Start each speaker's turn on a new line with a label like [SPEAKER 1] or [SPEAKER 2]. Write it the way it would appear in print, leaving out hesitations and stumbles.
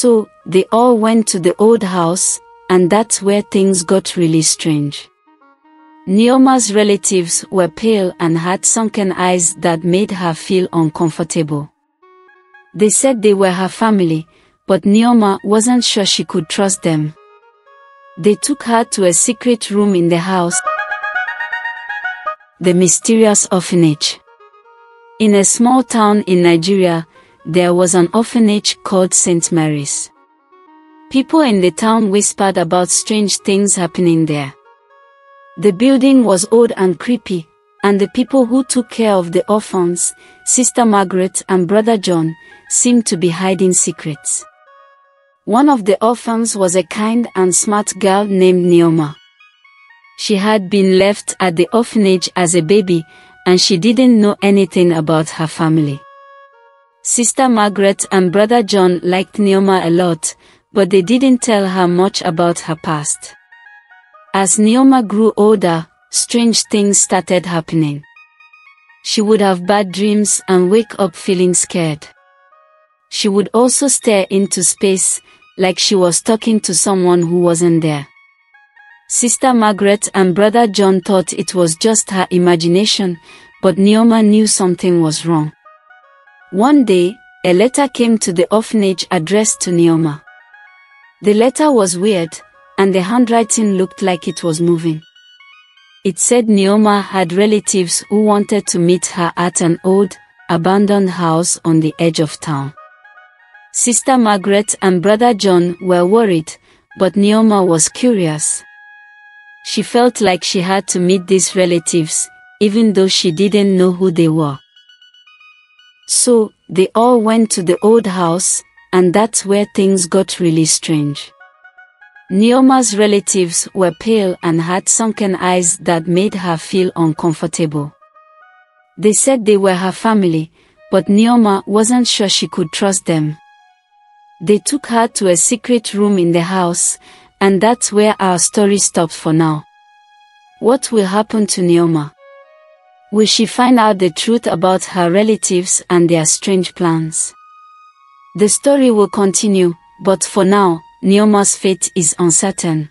[SPEAKER 1] So, they all went to the old house, and that's where things got really strange. Neoma's relatives were pale and had sunken eyes that made her feel uncomfortable. They said they were her family, but Neoma wasn't sure she could trust them. They took her to a secret room in the house, the mysterious orphanage. In a small town in Nigeria, there was an orphanage called St. Mary's. People in the town whispered about strange things happening there. The building was old and creepy, and the people who took care of the orphans, Sister Margaret and Brother John, seemed to be hiding secrets. One of the orphans was a kind and smart girl named Neoma. She had been left at the orphanage as a baby, and she didn't know anything about her family. Sister Margaret and Brother John liked Neoma a lot, but they didn't tell her much about her past. As Neoma grew older, strange things started happening. She would have bad dreams and wake up feeling scared. She would also stare into space, like she was talking to someone who wasn't there. Sister Margaret and Brother John thought it was just her imagination, but Neoma knew something was wrong. One day, a letter came to the orphanage addressed to Neoma. The letter was weird, and the handwriting looked like it was moving. It said Neoma had relatives who wanted to meet her at an old, abandoned house on the edge of town. Sister Margaret and Brother John were worried, but Neoma was curious. She felt like she had to meet these relatives, even though she didn't know who they were. So, they all went to the old house, and that's where things got really strange. Neoma's relatives were pale and had sunken eyes that made her feel uncomfortable. They said they were her family, but Neoma wasn't sure she could trust them. They took her to a secret room in the house, and that's where our story stops for now. What will happen to Neoma? Will she find out the truth about her relatives and their strange plans? The story will continue, but for now, Neoma's fate is uncertain.